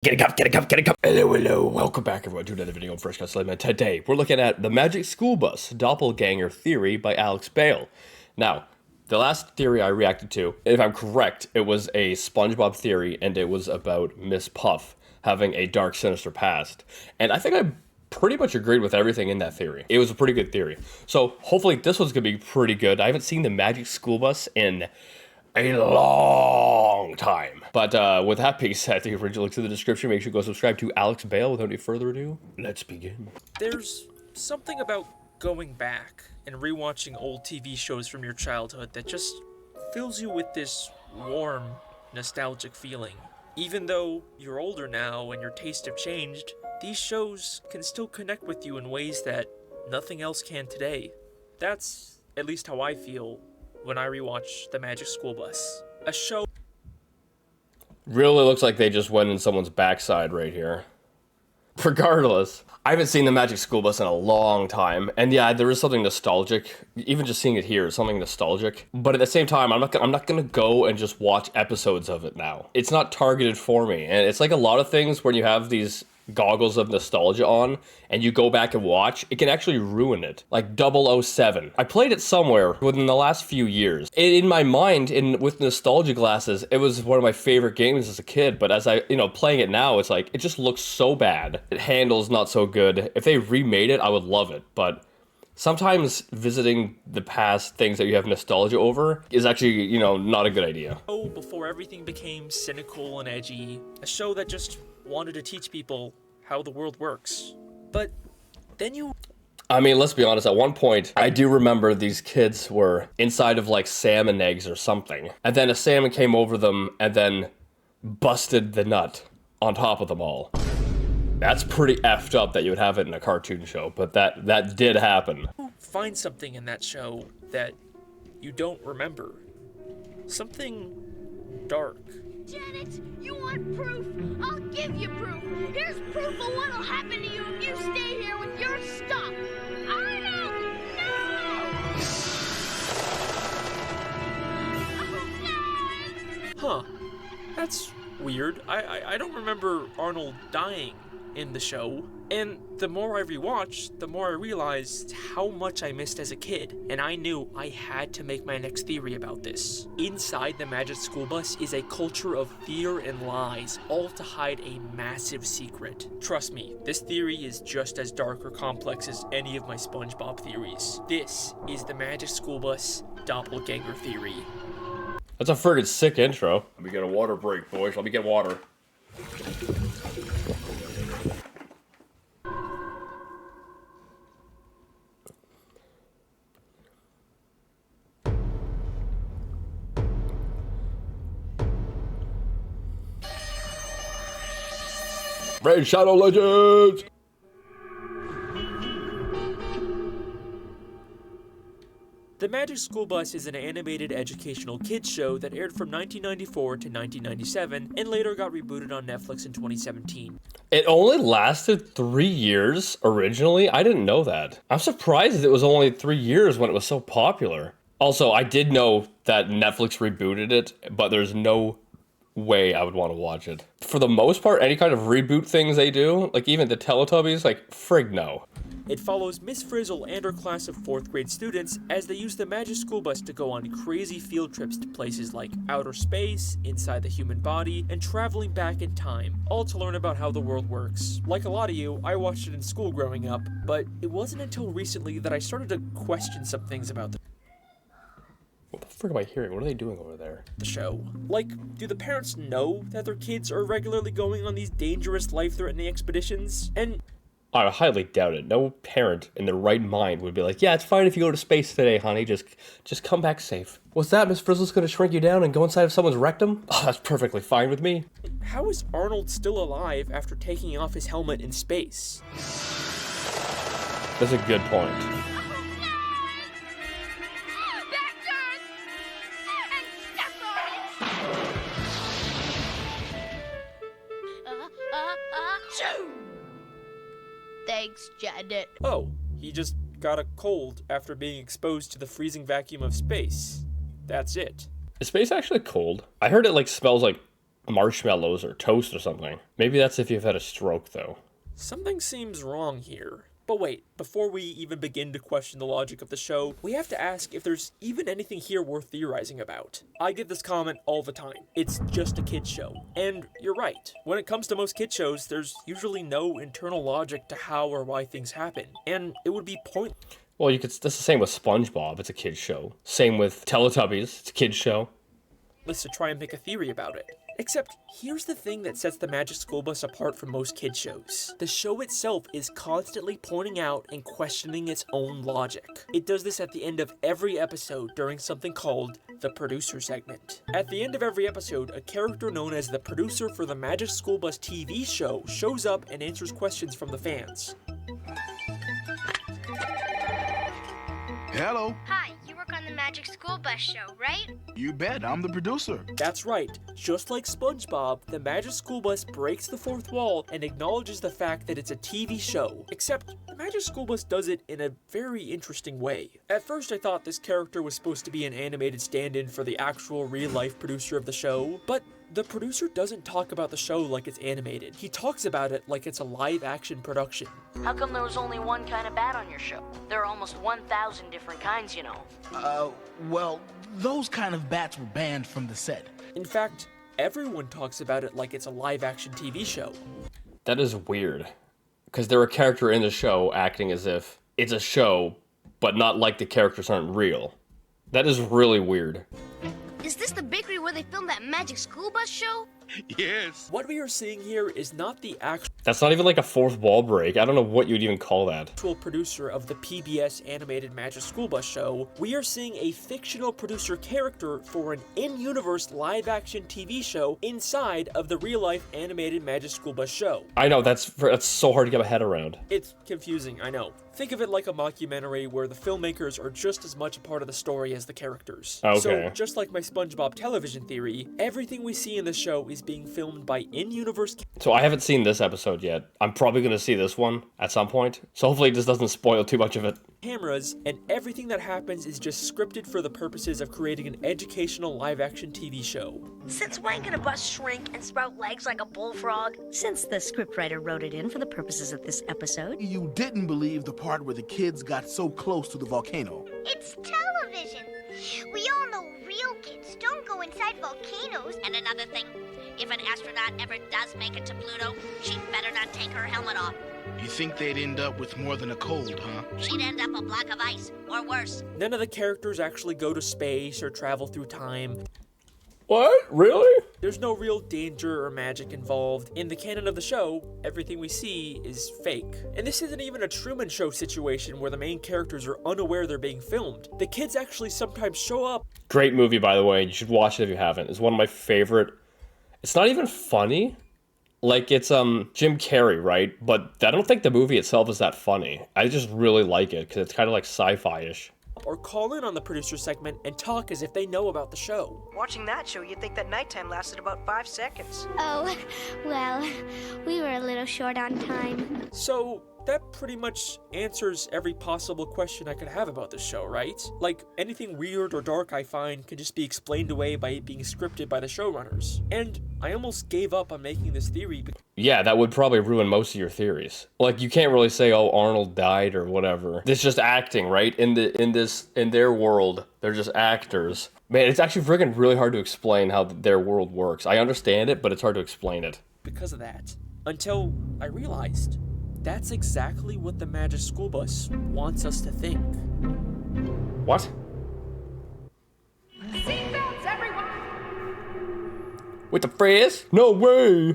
Get a cup, get a cup, get a cup. Hello, hello. Welcome back, everyone, to another video on Fresh Cut Slayman. Today, we're looking at the Magic School Bus Doppelgänger Theory by Bale. Now, the last theory I reacted to, if I'm correct, it was a SpongeBob theory, and it was about Miss Puff having a dark, sinister past. And I think I pretty much agreed with everything in that theory. It was a pretty good theory. So, hopefully, this one's gonna be pretty good. I haven't seen the Magic School Bus in a long time. But with that being said, the original links in the description. Make sure you go subscribe to Bale. Without any further ado, let's begin. There's something about going back and rewatching old TV shows from your childhood that just fills you with this warm, nostalgic feeling. Even though you're older now and your tastes have changed, these shows can still connect with you in ways that nothing else can today. That's at least how I feel when I rewatch The Magic School Bus. A show Really looks like they just went in someone's backside right here. Regardless, I haven't seen the Magic School Bus in a long time, and yeah, there is something nostalgic. Even just seeing it here is something nostalgic. But at the same time, I'm not gonna go and just watch episodes of it now. It's not targeted for me, and it's like a lot of things when you have these goggles of nostalgia on and you go back and watch, it can actually ruin it. Like 007. I played it somewhere within the last few years. In my mind, with nostalgia glasses, it was one of my favorite games as a kid, but as playing it now, it's like, it just looks so bad. It handles not so good. If they remade it, I would love it, but sometimes visiting the past things that you have nostalgia over is actually, not a good idea. Oh, before everything became cynical and edgy, a show that just wanted to teach people how the world works. But then let's be honest, at one point, I do remember these kids were inside of like salmon eggs or something, and then a salmon came over them and then busted the nut on top of them all. That's pretty effed up that you would have it in a cartoon show, but that did happen. Find something in that show that you don't remember. Something dark. Janet, you want proof? I'll give you proof. Here's proof of what'll happen to you if you stay here with your stuff. Arnold, no! Huh. That's weird. I don't remember Arnold dying in the show. And the more I rewatched, the more I realized how much I missed as a kid. And I knew I had to make my next theory about this. Inside the Magic School Bus is a culture of fear and lies, all to hide a massive secret. Trust me, this theory is just as dark or complex as any of my SpongeBob theories. This is the Magic School Bus Doppelganger Theory. That's a friggin' sick intro. Let me get a water break, boys. Let me get water. Raid Shadow Legends! The Magic School Bus is an animated educational kids show that aired from 1994 to 1997 and later got rebooted on Netflix in 2017. It only lasted 3 years originally? I didn't know that. I'm surprised it was only 3 years when it was so popular. Also, I did know that Netflix rebooted it, but there's no way I would want to watch it. For the most part, any kind of reboot things they do, like even the Teletubbies, like, frig no. It follows Miss Frizzle and her class of 4th grade students as they use the Magic School Bus to go on crazy field trips to places like outer space, inside the human body, and traveling back in time, all to learn about how the world works. Like a lot of you, I watched it in school growing up, but it wasn't until recently that I started to question some things about What the frick am I hearing? What are they doing over there? the show. Like, do the parents know that their kids are regularly going on these dangerous, life-threatening expeditions? And I highly doubt it. No parent in their right mind would be like, yeah, it's fine if you go to space today, honey. Just come back safe. What's that? Miss Frizzle's gonna shrink you down and go inside of someone's rectum? Oh, that's perfectly fine with me. how is Arnold still alive after taking off his helmet in space? That's a good point. Thanks, Janet. Oh, he just got a cold after being exposed to the freezing vacuum of space. That's it. Is space actually cold? I heard it like smells like marshmallows or toast or something. Maybe that's if you've had a stroke, though. Something seems wrong here. But wait, before we even begin to question the logic of the show, we have to ask if there's even anything here worth theorizing about. I get this comment all the time. It's just a kid's show. And you're right. When it comes to most kid shows, there's usually no internal logic to how or why things happen. And it would be pointless. Well, that's the same with SpongeBob. It's a kid's show. Same with Teletubbies. It's a kid's show. To try and make a theory about it. Except, here's the thing that sets the Magic School Bus apart from most kid shows. The show itself is constantly pointing out and questioning its own logic. It does this at the end of every episode during something called the producer segment. At the end of every episode, a character known as the producer for the Magic School Bus TV show shows up and answers questions from the fans. Hello. Hi, you work on the Magic School Bus show, right? You bet, I'm the producer. That's right. Just like SpongeBob, the Magic School Bus breaks the fourth wall and acknowledges the fact that it's a TV show. Except, the Magic School Bus does it in a very interesting way. At first, I thought this character was supposed to be an animated stand-in for the actual real-life producer of the show, but the producer doesn't talk about the show like it's animated. He talks about it like it's a live-action production. How come there was only one kind of bat on your show? There are almost 1,000 different kinds, you know. Well, those kind of bats were banned from the set. In fact, everyone talks about it like it's a live-action TV show. That is weird. Because they're a character in the show acting as if it's a show, but not like the characters aren't real. That is really weird. Is this the bakery where they filmed that Magic School Bus show? Yes. What we are seeing here is not the That's not even like a fourth wall break. I don't know what you'd even call that. actual producer of the PBS animated Magic School Bus show. We are seeing a fictional producer character for an in-universe live-action TV show inside of the real-life animated Magic School Bus show. I know, that's so hard to get my head around. It's confusing, I know. Think of it like a mockumentary where the filmmakers are just as much a part of the story as the characters. Okay. So, just like my SpongeBob television theory, everything we see in the show is being filmed by in-universe So I haven't seen this episode yet. I'm probably going to see this one at some point. So hopefully this doesn't spoil too much of it. cameras, and everything that happens is just scripted for the purposes of creating an educational live-action TV show. Since when can a bus shrink and sprout legs like a bullfrog? Since the scriptwriter wrote it in for the purposes of this episode. You didn't believe the part where the kids got so close to the volcano. It's television. We all know real kids don't go inside volcanoes. And another thing, if an astronaut ever does make it to Pluto, she'd better not take her helmet off. You think they'd end up with more than a cold, huh? She'd end up a block of ice, or worse. None of the characters actually go to space or travel through time. What? Really? There's no real danger or magic involved. In the canon of the show, everything we see is fake. And this isn't even a Truman Show situation where the main characters are unaware they're being filmed. The kids actually sometimes show up. Great movie, by the way. You should watch it if you haven't. It's one of my favorite. It's not even funny. Like, it's Jim Carrey, right? But I don't think the movie itself is that funny. I just really like it because it's kind of like sci-fi-ish. Or call in on the producer segment and talk as if they know about the show. Watching that show, you'd think that nighttime lasted about 5 seconds. Oh, well, we were a little short on time. So, that pretty much answers every possible question I could have about this show, right? Like, anything weird or dark I find can just be explained away by it being scripted by the showrunners. And I almost gave up on making this theory because Yeah, that would probably ruin most of your theories. Like, you can't really say, oh, Arnold died or whatever. It's just acting, right? In their world, they're just actors. Man, it's actually freaking really hard to explain how their world works. I understand it, but it's hard to explain it. because of that. Until I realized that's exactly what the Magic School Bus wants us to think. What? Seatbelts, everyone! With the phrase? No way!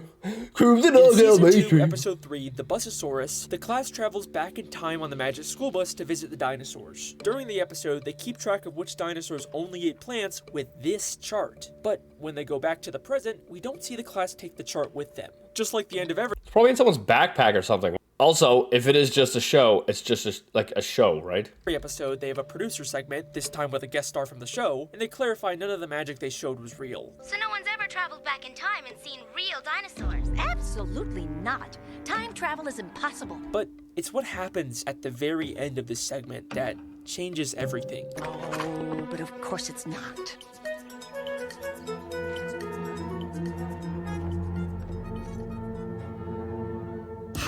Cruising In on down Season Main 2, Street. Episode 3, The Busasaurus, the class travels back in time on the Magic School Bus to visit the dinosaurs. During the episode, they keep track of which dinosaurs only ate plants with this chart. But when they go back to the present, we don't see the class take the chart with them. Just like the end of every It's probably in someone's backpack or something. Also, if it is just a show, it's just like a show, right? episode, they have a producer segment, this time with a guest star from the show, and they clarify none of the magic they showed was real. So no one's ever traveled back in time and seen real dinosaurs. Absolutely not. Time travel is impossible. But it's what happens at the very end of this segment that changes everything. Oh, but of course it's not.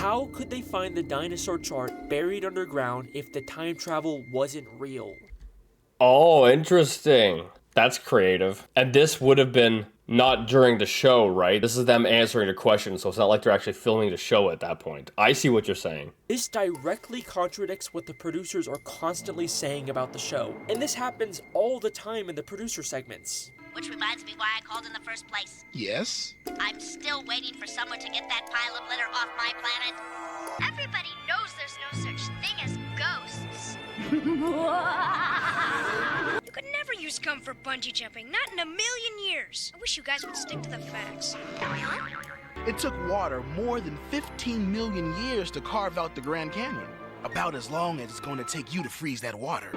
How could they find the dinosaur chart buried underground if the time travel wasn't real? Oh, interesting. That's creative. And this would have been not during the show, right? This is them answering a question, so it's not like they're actually filming the show at that point. I see what you're saying. This directly contradicts what the producers are constantly saying about the show. And this happens all the time in the producer segments. Which reminds me why I called in the first place. Yes? I'm still waiting for someone to get that pile of litter off my planet. Everybody knows there's no such thing as ghosts. You could never use gum for bungee jumping, not in a million years. I wish you guys would stick to the facts. It took water more than 15 million years to carve out the Grand Canyon. About as long as it's going to take you to freeze that water.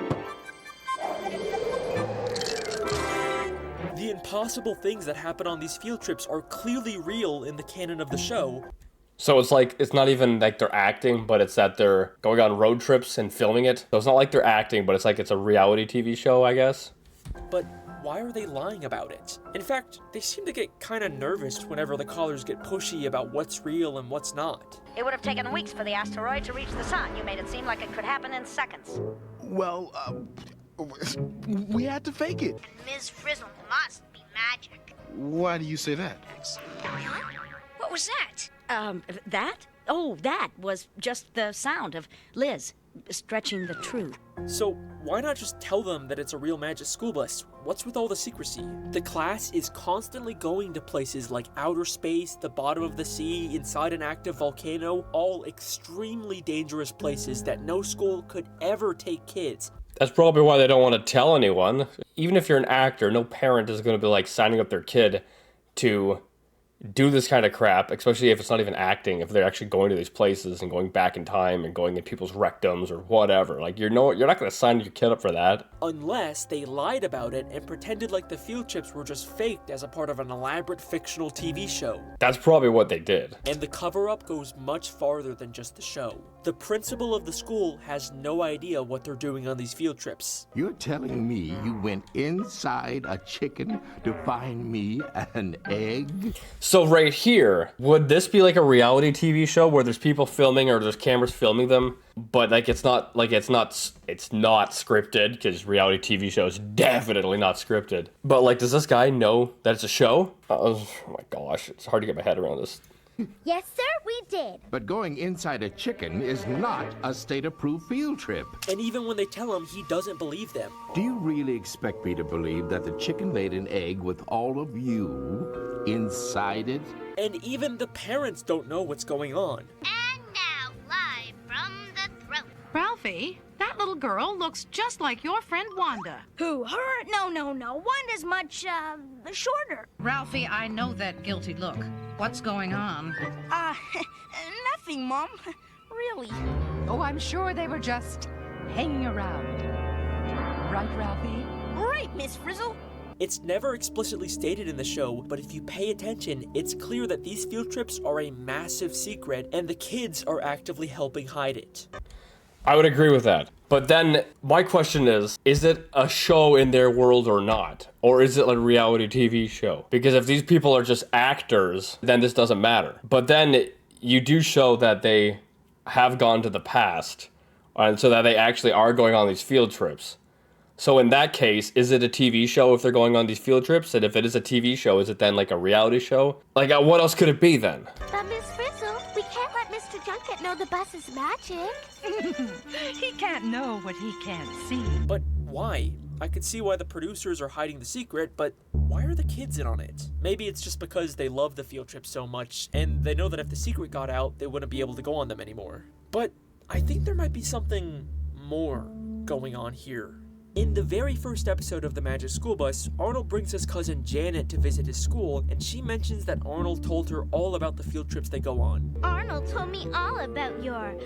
The impossible things that happen on these field trips are clearly real in the canon of the show. So it's like, it's not even like they're acting, but it's that they're going on road trips and filming it. So it's not like they're acting, but it's like it's a reality TV show, I guess. But why are they lying about it? In fact, they seem to get kind of nervous whenever the callers get pushy about what's real and what's not. It would have taken weeks for the asteroid to reach the sun. You made it seem like it could happen in seconds. Well, we had to fake it. And Ms. Frizzle must be magic. Why do you say that? What was that? That? Oh, that was just the sound of Liz stretching the truth. So why not just tell them that it's a real magic school bus? What's with all the secrecy? The class is constantly going to places like outer space, the bottom of the sea, inside an active volcano, all extremely dangerous places that no school could ever take kids. That's probably why they don't want to tell anyone. Even if you're an actor, no parent is going to be like signing up their kid to do this kind of crap, especially if it's not even acting, if they're actually going to these places and going back in time and going in people's rectums or whatever. Like, you're not going to sign your kid up for that. Unless they lied about it and pretended like the field trips were just faked as a part of an elaborate fictional TV show. That's probably what they did. And the cover-up goes much farther than just the show. The principal of the school has no idea what they're doing on these field trips. You're telling me you went inside a chicken to find me an egg? So right here, would this be like a reality TV show where there's people filming or there's cameras filming them, but like it's not scripted, because reality TV shows definitely not scripted. But like, does this guy know that it's a show? Oh my gosh, it's hard to get my head around this. Yes, sir, we did. But going inside a chicken is not a state-approved field trip. And even when they tell him, he doesn't believe them. Do you really expect me to believe that the chicken laid an egg with all of you inside it? And even the parents don't know what's going on. And now, live from the throne. Ralphie, that little girl looks just like your friend Wanda. Who, her? No. Wanda's much, shorter. Ralphie, I know that guilty look. What's going on? Nothing, Mom. Really. Oh, I'm sure they were just hanging around. Right, Ralphie? Right, Miss Frizzle. It's never explicitly stated in the show, but if you pay attention, it's clear that these field trips are a massive secret, and the kids are actively helping hide it. I would agree with that. But then my question is it a show in their world or not? Or is it a reality TV show? Because if these people are just actors, then this doesn't matter. But then you do show that they have gone to the past, and so that they actually are going on these field trips. So in that case, is it a TV show if they're going on these field trips? And if it is a TV show, is it then like a reality show? Like, what else could it be then? But Miss Frizzle, we can't let Mr. Junket know the bus is magic. He can't know what he can't see. But why? I could see why the producers are hiding the secret, but why are the kids in on it? Maybe it's just because they love the field trip so much, and they know that if the secret got out, they wouldn't be able to go on them anymore. But I think there might be something more going on here. In the very first episode of The Magic School Bus, Arnold brings his cousin Janet to visit his school, and she mentions that Arnold told her all about the field trips they go on. Arnold told me all about your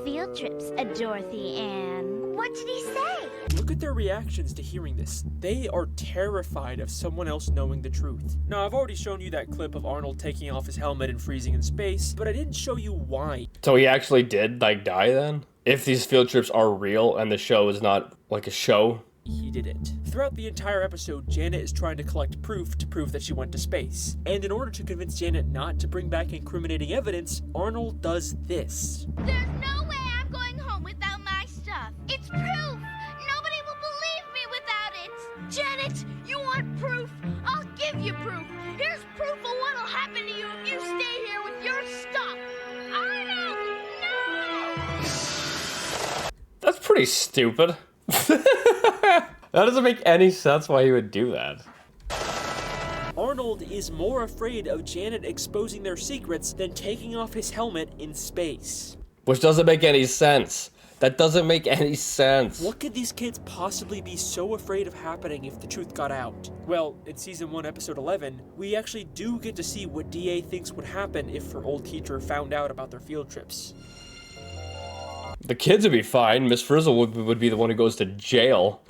field trips, Dorothy Ann. What did he say? Look at their reactions to hearing this. They are terrified of someone else knowing the truth. Now, I've already shown you that clip of Arnold taking off his helmet and freezing in space, but I didn't show you why. So he actually did, like, die then? If these field trips are real and the show is not like a show, he didn't. Throughout the entire episode, Janet is trying to collect proof to prove that she went to space. And in order to convince Janet not to bring back incriminating evidence, Arnold does this. There's no way I'm going home without my stuff. It's proof. Nobody will believe me without it. Janet, you want proof? I'll give you proof. Here's proof of what'll happen to you if you stay here with your stuff. Arnold, no! That's pretty stupid. That doesn't make any sense why he would do that. Arnold is more afraid of Janet exposing their secrets than taking off his helmet in space. Which doesn't make any sense. That doesn't make any sense. What could these kids possibly be so afraid of happening if the truth got out? Well, in Season 1, Episode 11, we actually do get to see what DA thinks would happen if her old teacher found out about their field trips. The kids would be fine. Miss Frizzle would be the one who goes to jail.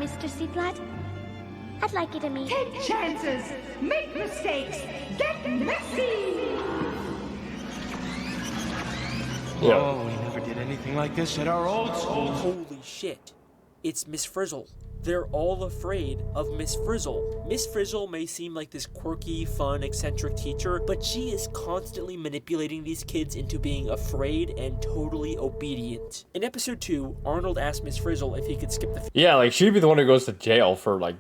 Mr. Seaflat, I'd like you to meet. Take chances, make mistakes, get messy. Yeah. Oh, we never did anything like this at our old school. Holy shit. It's Miss Frizzle. They're all afraid of Miss Frizzle. Miss Frizzle may seem like this quirky, fun, eccentric teacher, but she is constantly manipulating these kids into being afraid and totally obedient. In episode 2, Arnold asked Miss Frizzle if he could skip the Yeah, like she'd be the one who goes to jail for like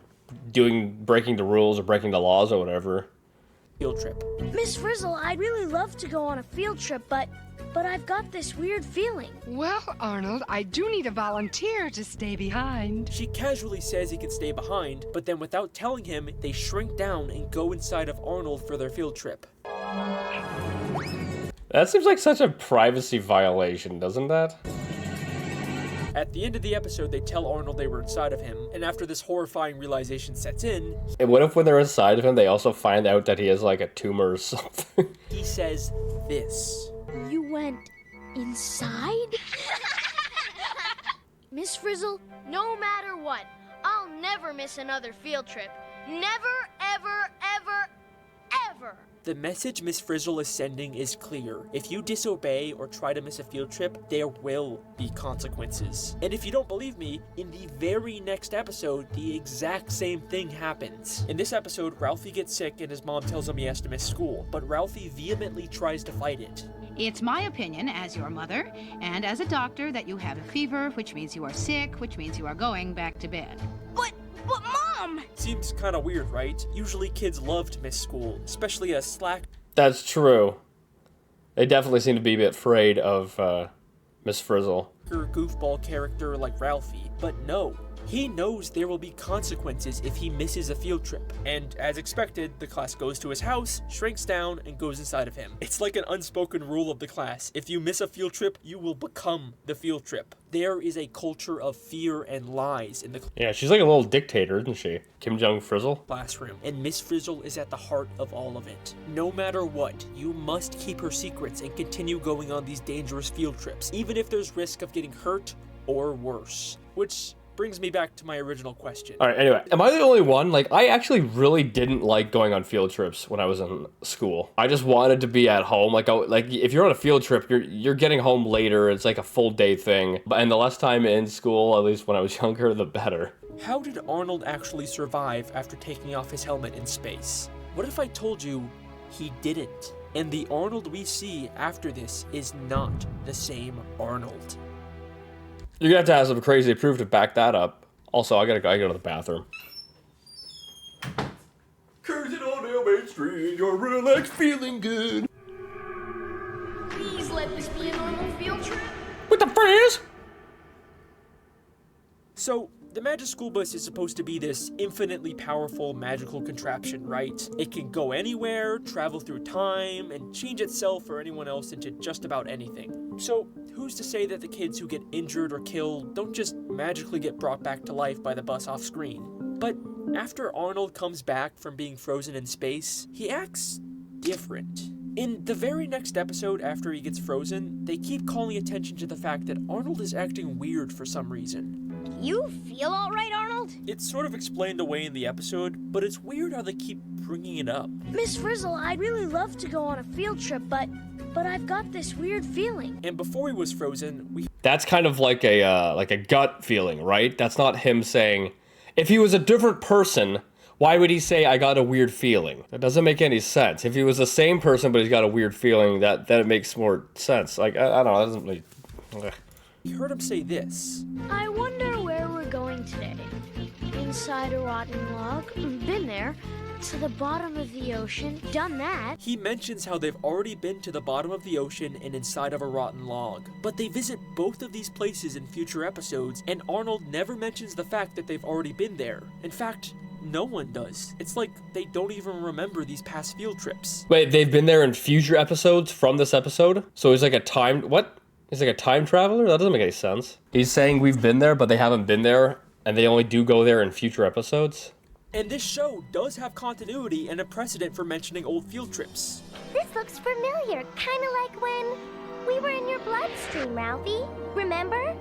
breaking the rules or breaking the laws or whatever. Field trip. Miss Frizzle, I'd really love to go on a field trip, but I've got this weird feeling. Well, Arnold, I do need a volunteer to stay behind. She casually says he can stay behind, but then without telling him, they shrink down and go inside of Arnold for their field trip. That seems like such a privacy violation, doesn't that? At the end of the episode, they tell Arnold they were inside of him, and after this horrifying realization sets in, And what if when they're inside of him, they also find out that he has like a tumor or something? he says this. You went inside? Miss Frizzle, no matter what, I'll never miss another field trip. Never, ever, ever, ever. The message Miss Frizzle is sending is clear. If you disobey or try to miss a field trip, there will be consequences. And if you don't believe me, in the very next episode, the exact same thing happens. In this episode, Ralphie gets sick and his mom tells him he has to miss school, but Ralphie vehemently tries to fight it. It's my opinion, as your mother, and as a doctor, that you have a fever, which means you are sick, which means you are going back to bed. But Mom! Seems kinda weird, right? Usually kids love to miss school, especially a slack... That's true. They definitely seem to be a bit afraid of Miss Frizzle. goofball character like Ralphie, but no. He knows there will be consequences if he misses a field trip. And as expected, the class goes to his house, shrinks down, and goes inside of him. It's like an unspoken rule of the class. If you miss a field trip, you will become the field trip. There is a culture of fear and lies in the Yeah, she's like a little dictator, isn't she? Kim Jong Frizzle. Classroom, and Miss Frizzle is at the heart of all of it. No matter what, you must keep her secrets and continue going on these dangerous field trips, even if there's risk of getting hurt or worse. Which brings me back to my original question. All right, anyway, am I the only one? Like, I actually really didn't like going on field trips when I was in school. I just wanted to be at home. Like, if you're on a field trip, you're getting home later. It's like a full day thing. And the less time in school, at least when I was younger, the better. How did Arnold actually survive after taking off his helmet in space? What if I told you he didn't? And the Arnold we see after this is not the same Arnold. You're gonna have to have some crazy proof to back that up. Also, I gotta go to the bathroom. Cruising on down Main Street, you're relaxed, feeling good. Please let this be a normal field trip. With the friends. So, the Magic School Bus is supposed to be this infinitely powerful magical contraption, right? It can go anywhere, travel through time, and change itself or anyone else into just about anything. So, who's to say that the kids who get injured or killed don't just magically get brought back to life by the bus off screen? But after Arnold comes back from being frozen in space, he acts different. In the very next episode after he gets frozen, they keep calling attention to the fact that Arnold is acting weird for some reason. You feel all right, Arnold? It's sort of explained away in the episode, but it's weird how they keep bringing it up. Miss Frizzle, I'd really love to go on a field trip, but but I've got this weird feeling. And before he was frozen, we... That's kind of like a gut feeling, right? That's not him saying... If he was a different person, why would he say, I got a weird feeling? That doesn't make any sense. If he was the same person, but he's got a weird feeling, that it makes more sense. Like, I don't know, that doesn't really... Ugh. You heard him say this. I wonder where we're going today. Inside a rotten log. Been there. To the bottom of the ocean. Done that. He mentions how they've already been to the bottom of the ocean and inside of a rotten log. But they visit both of these places in future episodes, and Arnold never mentions the fact that they've already been there. In fact, no one does. It's like they don't even remember these past field trips. Wait, they've been there in future episodes from this episode? So he's like a time... What? He's like a time traveler? That doesn't make any sense. He's saying we've been there, but they haven't been there, and they only do go there in future episodes? And this show does have continuity and a precedent for mentioning old field trips. This looks familiar. Kind of like when we were in your bloodstream, Ralphie. Remember?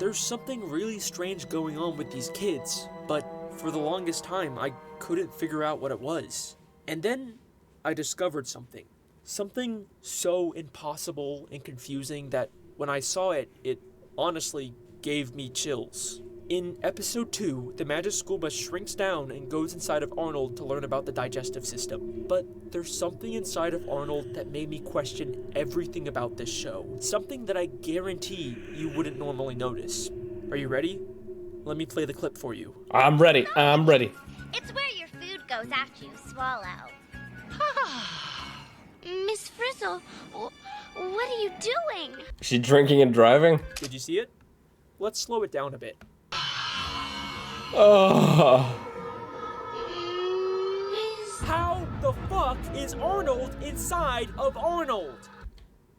There's something really strange going on with these kids, but for the longest time, I couldn't figure out what it was. And then I discovered something. Something so impossible and confusing that when I saw it, it honestly gave me chills. In episode 2, the magic school bus shrinks down and goes inside of Arnold to learn about the digestive system. But there's something inside of Arnold that made me question everything about this show. Something that I guarantee you wouldn't normally notice. Are you ready? Let me play the clip for you. I'm ready. I'm ready. It's where your food goes after you swallow. Miss Frizzle, what are you doing? Is she drinking and driving? Did you see it? Let's slow it down a bit. Oh. How the fuck is Arnold inside of Arnold?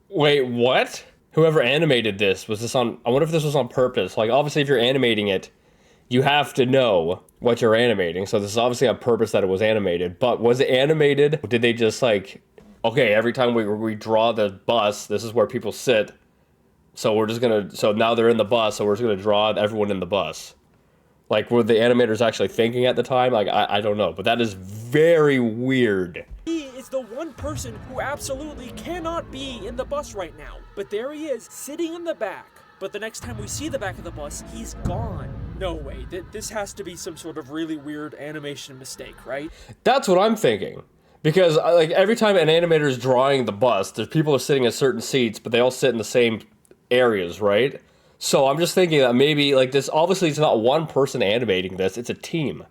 Wait, what? Whoever animated this, was this on... I wonder if this was on purpose. Like, obviously, if you're animating it, you have to know what you're animating. So this is obviously on purpose that it was animated. But was it animated? Did they just, like... Okay, every time we draw the bus, this is where people sit. So we're just gonna... So now they're in the bus, so we're just gonna draw everyone in the bus. Like, were the animators actually thinking at the time? Like, I don't know. But that is very weird. He is the one person who absolutely cannot be in the bus right now. But there he is, sitting in the back. But the next time we see the back of the bus, he's gone. No way, this has to be some sort of really weird animation mistake, right? That's what I'm thinking. Because, like, every time an animator is drawing the bus, there's people are sitting in certain seats, but they all sit in the same areas, right? So I'm just thinking that maybe, like, this, obviously it's not one person animating this, it's a team.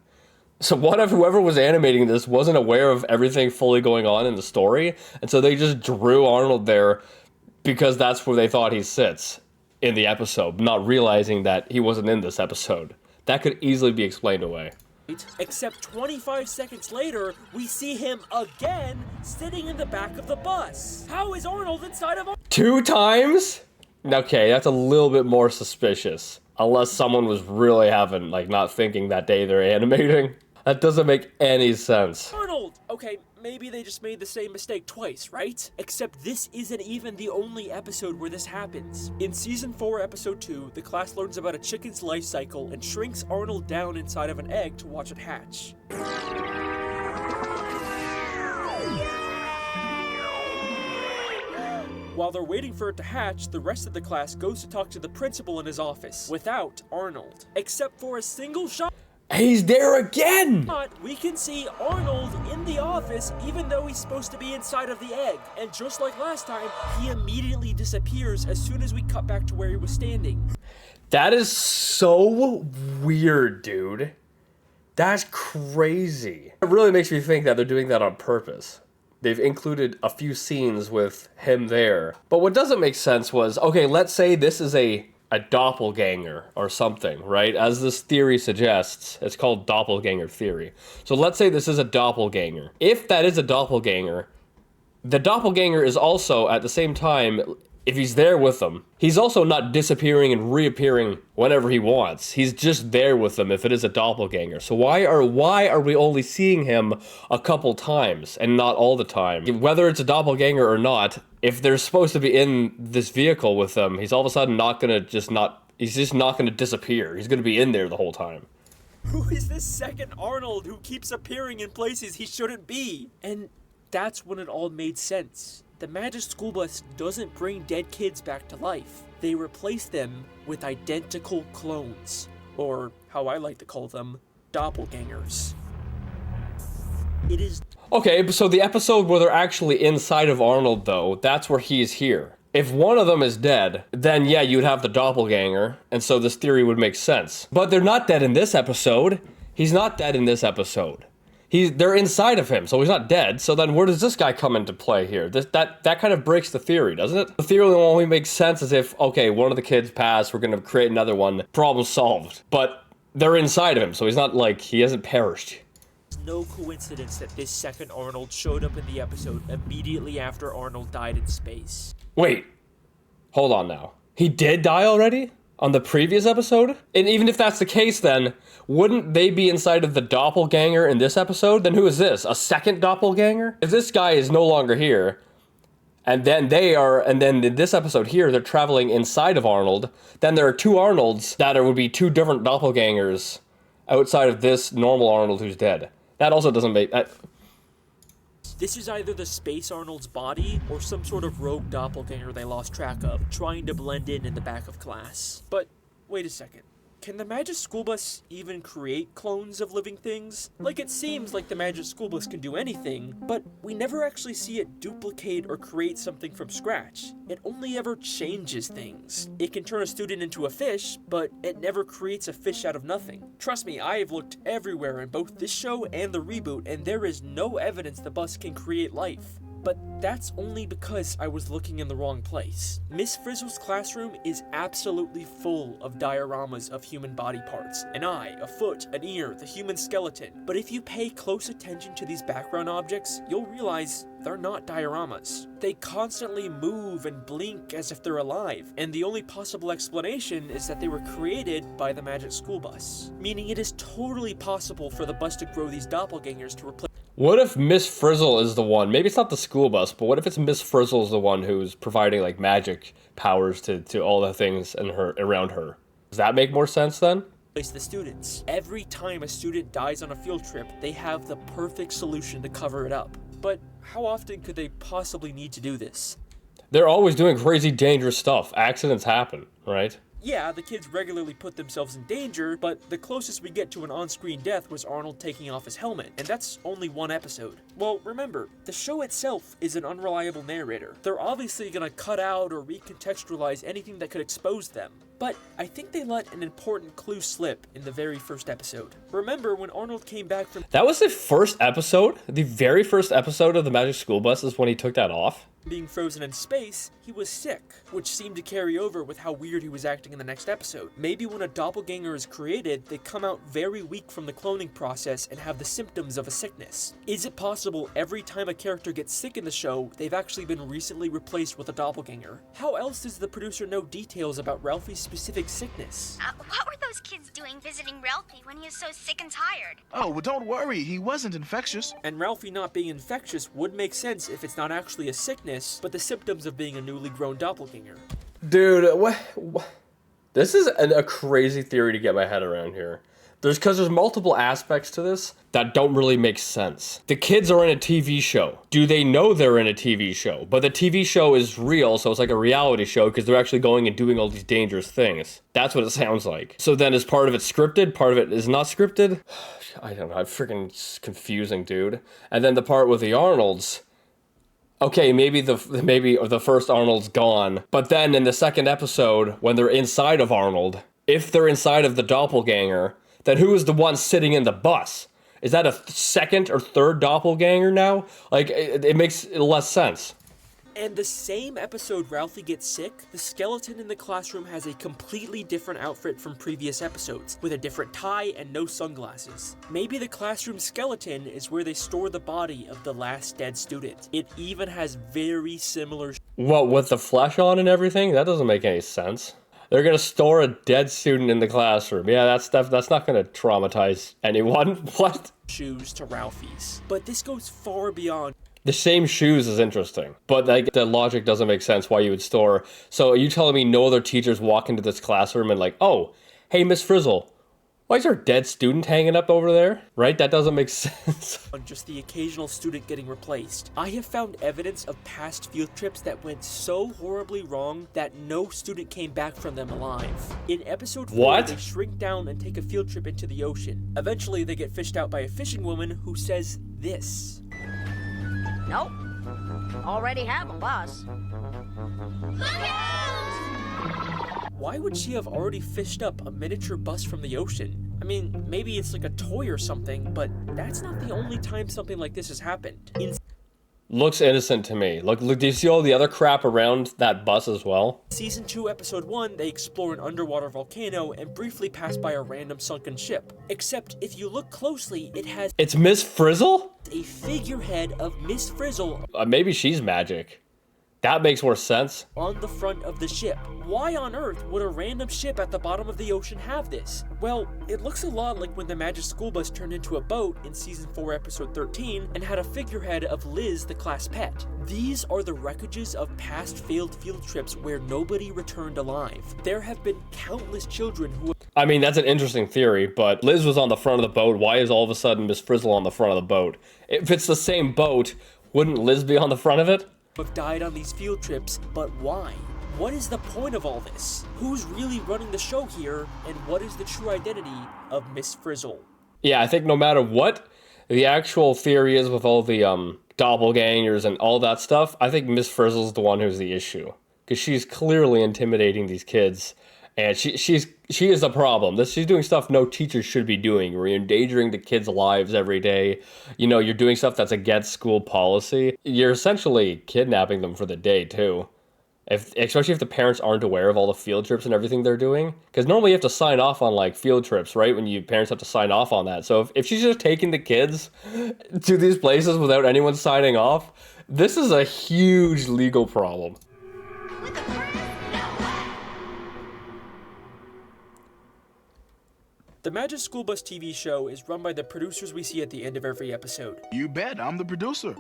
So what if whoever was animating this wasn't aware of everything fully going on in the story, and so they just drew Arnold there because that's where they thought he sits in the episode, not realizing that he wasn't in this episode. That could easily be explained away. Except 25 seconds later, we see him again sitting in the back of the bus. How is Arnold inside of... 2 times? Okay, that's a little bit more suspicious. Unless someone was really having, like, not thinking that day they're animating. That doesn't make any sense. Arnold! Okay, maybe they just made the same mistake twice, right? Except this isn't even the only episode where this happens. In Season 4, Episode 2, the class learns about a chicken's life cycle and shrinks Arnold down inside of an egg to watch it hatch. While they're waiting for it to hatch, the rest of the class goes to talk to the principal in his office, without Arnold. Except for a single shot. He's there again! We can see Arnold in the office even though he's supposed to be inside of the egg. And just like last time, he immediately disappears as soon as we cut back to where he was standing. That is so weird, dude. That's crazy. It really makes me think that they're doing that on purpose. They've included a few scenes with him there. But what doesn't make sense was, okay, let's say this is a doppelganger or something, right? As this theory suggests, it's called doppelganger theory. So let's say this is a doppelganger. If that is a doppelganger, the doppelganger is also, at the same time, if he's there with them, he's also not disappearing and reappearing whenever he wants. He's just there with them if it is a doppelganger. So why are we only seeing him a couple times and not all the time? Whether it's a doppelganger or not, if they're supposed to be in this vehicle with them, he's all of a sudden he's just not gonna disappear. He's gonna be in there the whole time. Who is this second Arnold who keeps appearing in places he shouldn't be? And that's when it all made sense. the Magic School Bus doesn't bring dead kids back to life. They replace them with identical clones, or how I like to call them, doppelgangers. It is... Okay, so the episode where they're actually inside of Arnold, though, that's where he's here. If one of them is dead, then yeah, you'd have the doppelganger, and so this theory would make sense. But they're not dead in this episode. He's not dead in this episode. They're inside of him, so he's not dead. So then where does this guy come into play here? That kind of breaks the theory, doesn't it? The theory only makes sense as if, okay, one of the kids passed, we're gonna create another one, problem solved. But they're inside of him, so he's not like, he hasn't perished. It's no coincidence that this second Arnold showed up in the episode immediately after Arnold died in space. Wait, hold on now. He did die already? On the previous episode? And even if that's the case, then wouldn't they be inside of the doppelganger in this episode? Then who is this? A second doppelganger? If this guy is no longer here, and then in this episode here, they're traveling inside of Arnold, then there are two Arnolds that would be two different doppelgangers outside of this normal Arnold who's dead. That also doesn't make... This is either the Space Arnold's body or some sort of rogue doppelganger they lost track of, trying to blend in the back of class. But wait a second. Can the Magic School Bus even create clones of living things? Like, it seems like the Magic School Bus can do anything, but we never actually see it duplicate or create something from scratch. It only ever changes things. It can turn a student into a fish, but it never creates a fish out of nothing. Trust me, I have looked everywhere in both this show and the reboot, and there is no evidence the bus can create life. But that's only because I was looking in the wrong place. Miss Frizzle's classroom is absolutely full of dioramas of human body parts. An eye, a foot, an ear, the human skeleton. But if you pay close attention to these background objects, you'll realize they're not dioramas. They constantly move and blink as if they're alive, and the only possible explanation is that they were created by the Magic School Bus. Meaning it is totally possible for the bus to grow these doppelgangers to replace... What if Miss Frizzle is the one? Maybe it's not the school bus, but what if it's Miss Frizzle is the one who's providing like magic powers to all the things in her around her? Does that make more sense then? The students. Every time a student dies on a field trip, they have the perfect solution to cover it up. But how often could they possibly need to do this? They're always doing crazy dangerous stuff. Accidents happen, right? Yeah, the kids regularly put themselves in danger, but the closest we get to an on-screen death was Arnold taking off his helmet, and that's only one episode. Well, remember, the show itself is an unreliable narrator. They're obviously gonna cut out or recontextualize anything that could expose them. But I think they let an important clue slip in the very first episode. Remember when Arnold came back from... That was the first episode? The very first episode of the Magic School Bus is when he took that off? Being frozen in space, he was sick, which seemed to carry over with how weird he was acting in the next episode. Maybe when a doppelganger is created, they come out very weak from the cloning process and have the symptoms of a sickness. Is it possible every time a character gets sick in the show, they've actually been recently replaced with a doppelganger? How else does the producer know details about Ralphie's specific sickness? What were those kids doing visiting Ralphie when he was so sick and tired? Oh, well, don't worry. He wasn't infectious. And Ralphie not being infectious would make sense if it's not actually a sickness, but the symptoms of being a newly grown doppelganger. Dude, what? This is a crazy theory to get my head around here. Because there's multiple aspects to this that don't really make sense. The kids are in a TV show. Do they know they're in a TV show? But the TV show is real, so it's like a reality show because they're actually going and doing all these dangerous things. That's what it sounds like. So then is part of it scripted? Part of it is not scripted? I don't know. I'm freaking confusing, dude. And then the part with the Arnolds... Okay, maybe the first Arnold's gone, but then in the second episode, when they're inside of Arnold, if they're inside of the doppelganger, then who is the one sitting in the bus? Is that a second or third doppelganger now? Like, it makes less sense. And the same episode Ralphie gets sick, the skeleton in the classroom has a completely different outfit from previous episodes, with a different tie and no sunglasses. Maybe the classroom skeleton is where they store the body of the last dead student. It even has very similar... What, with the flesh on and everything? That doesn't make any sense. They're gonna store a dead student in the classroom. Yeah, that's not gonna traumatize anyone. What? Shoes to Ralphie's. But this goes far beyond... The same shoes is interesting, but like the logic doesn't make sense why you would store. So are you telling me no other teachers walk into this classroom and like, oh, hey, Miss Frizzle, Why is there a dead student hanging up over there? Right? That doesn't make sense. On just the occasional student getting replaced. I have found evidence of past field trips that went so horribly wrong that no student came back from them alive. In episode 4, they shrink down and take a field trip into the ocean. Eventually, they get fished out by a fishing woman who says this. Nope. Already have a bus. Look out! Why would she have already fished up a miniature bus from the ocean? I mean, maybe it's like a toy or something, but that's not the only time something like this has happened. Looks innocent to me. Look, do you see all the other crap around that bus as well? Season 2, Episode 1, they explore an underwater volcano and briefly pass by a random sunken ship. Except, if you look closely, it has... It's Miss Frizzle? A figurehead of Miss Frizzle. Maybe she's magic. That makes more sense. On the front of the ship. Why on earth would a random ship at the bottom of the ocean have this? Well, it looks a lot like when the Magic School Bus turned into a boat in Season 4, Episode 13, and had a figurehead of Liz, the class pet. These are the wreckages of past failed field trips where nobody returned alive. There have been countless children who... I mean, that's an interesting theory, but Liz was on the front of the boat. Why is all of a sudden Miss Frizzle on the front of the boat? If it's the same boat, wouldn't Liz be on the front of it? Have died on these field trips, but why? What is the point of all this? Who's really running the show here, and what is the true identity of Miss Frizzle? Yeah, I think no matter what the actual theory is with all the doppelgangers and all that stuff, I think Miss Frizzle's the one who's the issue. Because she's clearly intimidating these kids, and she is the problem. She's doing stuff no teacher should be doing. You're endangering the kids' lives every day. You know, you're doing stuff that's against school policy. You're essentially kidnapping them for the day, too. Especially if the parents aren't aware of all the field trips and everything they're doing. Because normally you have to sign off on, like, field trips, right? When parents have to sign off on that. So if she's just taking the kids to these places without anyone signing off, this is a huge legal problem. The Magic School Bus TV show is run by the producers we see at the end of every episode. You bet, I'm the producer.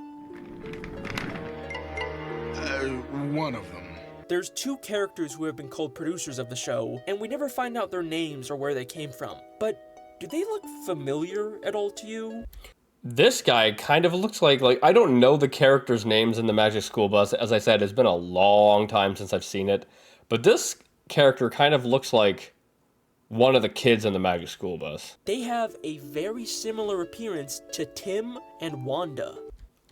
One of them. There's 2 characters who have been called producers of the show, and we never find out their names or where they came from. But do they look familiar at all to you? This guy kind of looks like I don't know the characters' names in the Magic School Bus. As I said, it's been a long time since I've seen it. But this character kind of looks like one of the kids in the Magic School Bus. They have a very similar appearance to Tim and Wanda.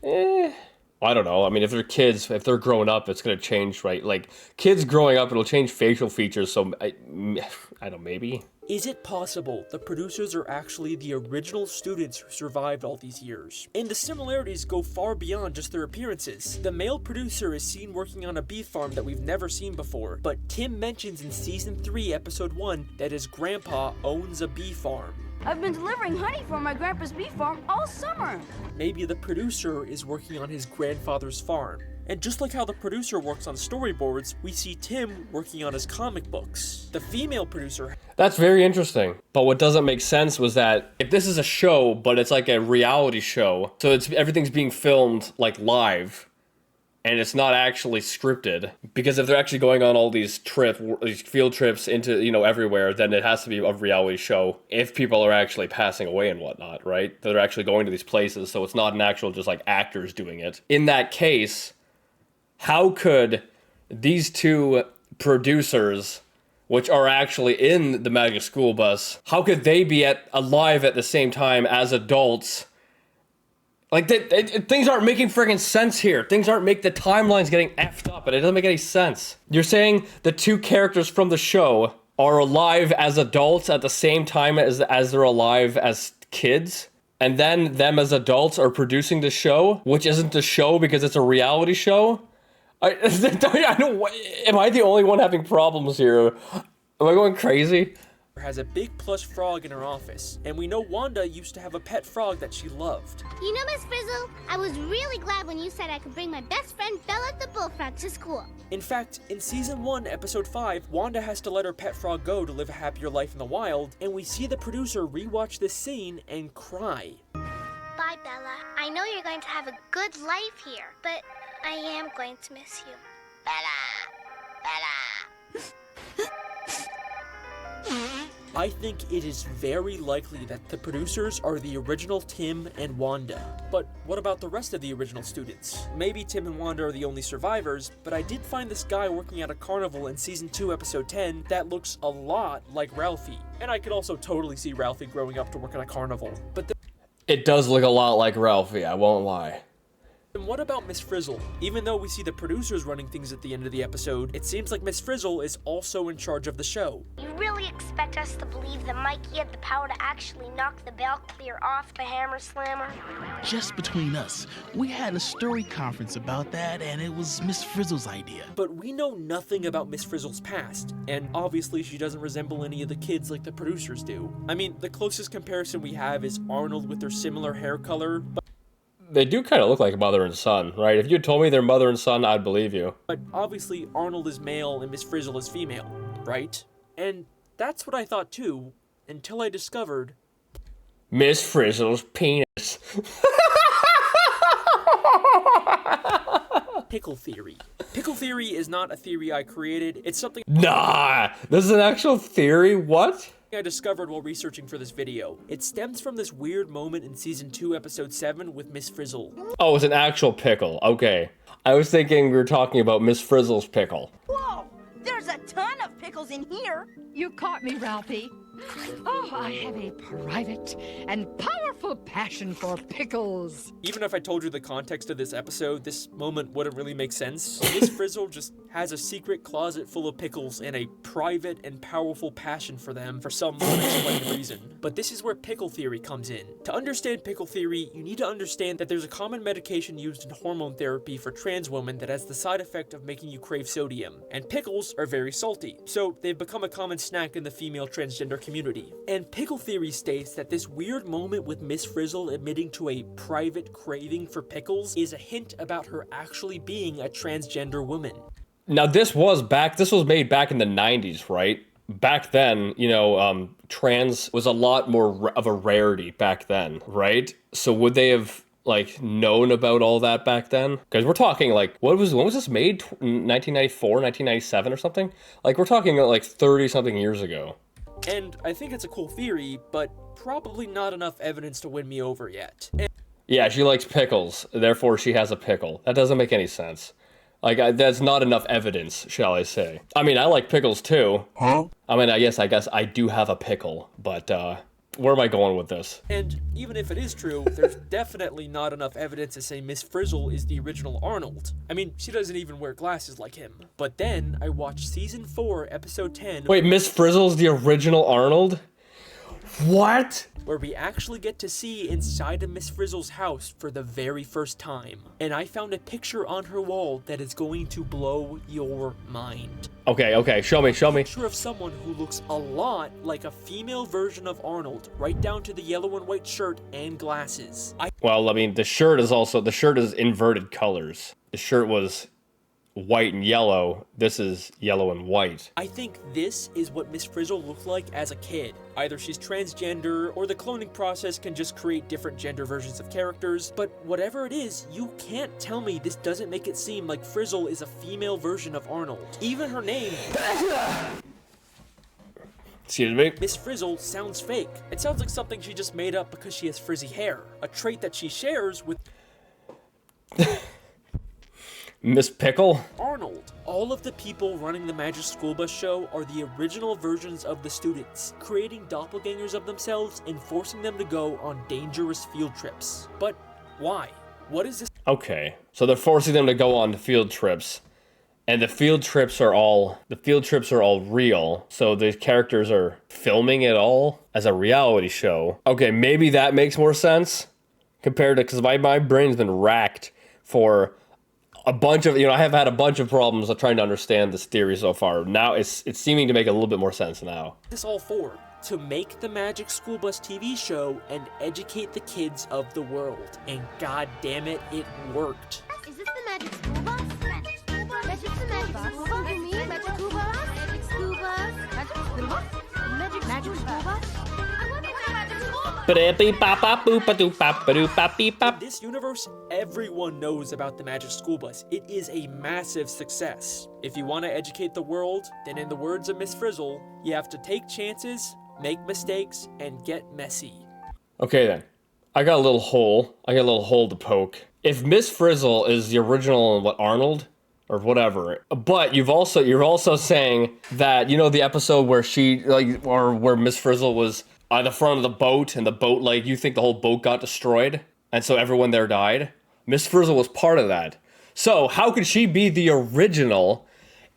I don't know. I mean, if they're kids, if they're growing up, it's going to change, right? Like, kids growing up, it'll change facial features, so I don't know, maybe? Is it possible the producers are actually the original students who survived all these years? And the similarities go far beyond just their appearances. The male producer is seen working on a bee farm that we've never seen before, but Tim mentions in Season 3, Episode 1, that his grandpa owns a bee farm. I've been delivering honey from my grandpa's bee farm all summer. Maybe the producer is working on his grandfather's farm. And just like how the producer works on storyboards, we see Tim working on his comic books. The female producer... That's very interesting. But what doesn't make sense was that if this is a show, but it's like a reality show, so everything's being filmed like live, and it's not actually scripted, because if they're actually going on all these field trips into, everywhere, then it has to be a reality show if people are actually passing away and whatnot, right? They're actually going to these places, so it's not an actual just like actors doing it. In that case, how could these 2 producers, which are actually in the Magic School Bus, how could they be alive at the same time as adults? Like, things aren't making friggin' sense here. The timeline's getting effed up, and it doesn't make any sense. You're saying the 2 characters from the show are alive as adults at the same time as they're alive as kids? And then them as adults are producing the show, which isn't the show because it's a reality show? I don't, am I the only one having problems here? Am I going crazy? Has a big plush frog in her office, and we know Wanda used to have a pet frog that she loved. You know, Miss Frizzle, I was really glad when you said I could bring my best friend Bella the bullfrog to school. In fact, in Season 1, Episode 5, Wanda has to let her pet frog go to live a happier life in the wild, and we see the producer rewatch this scene and cry. Bye, Bella. I know you're going to have a good life here, but I am going to miss you. Bella! Bella! I think it is very likely that the producers are the original Tim and Wanda. But what about the rest of the original students? Maybe Tim and Wanda are the only survivors, but I did find this guy working at a carnival in Season 2, Episode 10 that looks a lot like Ralphie. And I could also totally see Ralphie growing up to work at a carnival. But It does look a lot like Ralphie, I won't lie. and what about Miss Frizzle? Even though we see the producers running things at the end of the episode, it seems like Miss Frizzle is also in charge of the show. You really expect us to believe that Mikey had the power to actually knock the Bale clear off the Hammer Slammer? Just between us, we had a story conference about that, and it was Miss Frizzle's idea. But we know nothing about Miss Frizzle's past, and obviously she doesn't resemble any of the kids like the producers do. I mean, the closest comparison we have is Arnold with their similar hair color, but They do kind of look like mother and son, right? If you told me they're mother and son, I'd believe you. obviously Arnold is male and Miss Frizzle is female, right? And that's what I thought too, until I discovered Miss Frizzle's penis. pickle theory. Pickle theory is not a theory I created, it's something Nah! This is an actual theory? What? I discovered while researching for this video. It stems from this weird moment in Season 2, Episode 7 with Miss Frizzle. Oh, it's an actual pickle. Okay. I was thinking we were talking about Miss Frizzle's pickle. Whoa! There's a ton of pickles in here. You caught me, Ralphie. Oh, I have a private and powerful passion for pickles. Even if I told you the context of this episode, this moment wouldn't really make sense. Miss Frizzle just has a secret closet full of pickles and a private and powerful passion for them for some unexplained reason. But this is where pickle theory comes in. To understand pickle theory, you need to understand that there's a common medication used in hormone therapy for trans women that has the side effect of making you crave sodium. And pickles are very salty, so they've become a common snack in the female transgender community. And pickle theory states that this weird moment with Miss Frizzle admitting to a private craving for pickles is a hint about her actually being a transgender woman. Now, this was made back in the 90s, right? Back then, trans was a lot more of a rarity back then, right? So would they have, known about all that back then? Because we're talking, when was this made? 1994, 1997 or something? We're talking, 30-something years ago. And I think it's a cool theory, but probably not enough evidence to win me over yet. Yeah, she likes pickles, therefore she has a pickle. That doesn't make any sense. That's not enough evidence, shall I say. I mean, I like pickles too. Huh? I mean, I guess I do have a pickle, but, where am I going with this? And even if it is true, there's definitely not enough evidence to say Miss Frizzle is the original Arnold. I mean, she doesn't even wear glasses like him. But then I watched Season 4, Episode 10... Wait, Miss Frizzle's the original Arnold? What? Where we actually get to see inside of Miss Frizzle's house for the very first time. And I found a picture on her wall that is going to blow your mind. Okay, show me. A picture of someone who looks a lot like a female version of Arnold, right down to the yellow and white shirt and glasses. Well, I mean, the shirt is inverted colors. The shirt was white and yellow. This is yellow and white. I think this is what Miss Frizzle looked like as a kid. Either she's transgender, or the cloning process can just create different gender versions of characters, but whatever it is, you can't tell me this doesn't make it seem like Frizzle is a female version of Arnold. Even her name... Excuse me? Miss Frizzle sounds fake. It sounds like something she just made up because she has frizzy hair, a trait that she shares with... Miss Pickle? Arnold. All of the people running the Magic School Bus show are the original versions of the students, creating doppelgangers of themselves and forcing them to go on dangerous field trips. But why? What is this? Okay, so they're forcing them to go on field trips, and the field trips are all real, so the characters are filming it all as a reality show. Okay, maybe that makes more sense compared to, because my brain's been racked for a bunch of, I have had a bunch of problems trying to understand this theory so far. Now it's seeming to make a little bit more sense now. This all for? To make the Magic School Bus TV show and educate the kids of the world. And god damn it, it worked. Is this the Magic School Bus? Magic School Bus? Magic School Bus? You mean Magic School Bus? Magic School Bus? Magic School Bus? Magic School Bus? I wonder what a Magic School Bus. In this universe, everyone knows about the Magic School Bus. It is a massive success. If you want to educate the world, then in the words of Miss Frizzle, you have to take chances, make mistakes, and get messy. Okay then. I got a little hole. To poke. If Miss Frizzle is the original, what, Arnold? Or whatever. But you're also saying that, you know, the episode where where Miss Frizzle was on the front of the boat, and the boat, like, you think the whole boat got destroyed, and so everyone there died? Miss Frizzle was part of that. So how could she be the original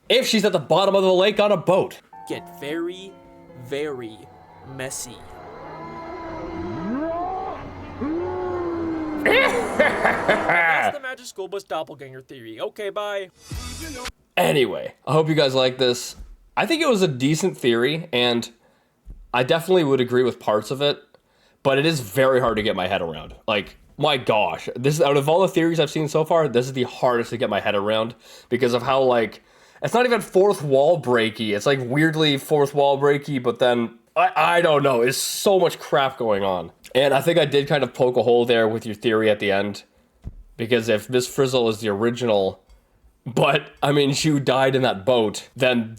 if she's at the bottom of the lake on a boat? Get very, very messy. That's the Magic School Bus Doppelgänger theory. Okay, bye. Anyway, I hope you guys like this. I think it was a decent theory, and I definitely would agree with parts of it, but it is very hard to get my head around. Like, my gosh, this out of all the theories I've seen so far, this is the hardest to get my head around because of how, like, it's not even fourth wall breaky. It's like weirdly fourth wall breaky, but then I don't know. It's so much crap going on. And I think I did kind of poke a hole there with your theory at the end, because if Miss Frizzle is the original, but I mean, she died in that boat, then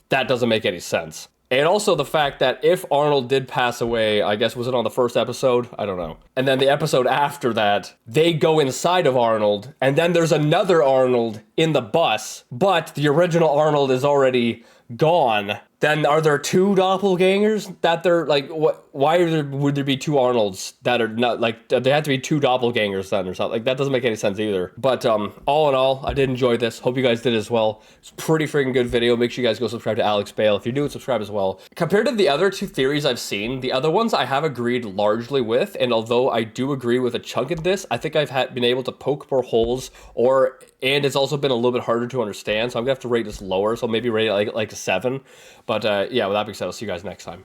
that doesn't make any sense. And also the fact that if Arnold did pass away, I guess, was it on the first episode? I don't know. And then the episode after that, they go inside of Arnold, and then there's another Arnold in the bus, but the original Arnold is already gone. Then are there two doppelgangers that they're like, what? Why would there be two Arnolds that are not like, they have to be two doppelgangers then or something? Like, that doesn't make any sense either. But all in all, I did enjoy this. Hope you guys did as well. It's a pretty freaking good video. Make sure you guys go subscribe to Alex Bale. If you're new, subscribe as well. Compared to the other two theories I've seen, the other ones I have agreed largely with, and although I do agree with a chunk of this, I think I've been able to poke more holes, and it's also been a little bit harder to understand, so I'm gonna have to rate this lower, so maybe rate it like a 7. But yeah, with that being said, I'll see you guys next time.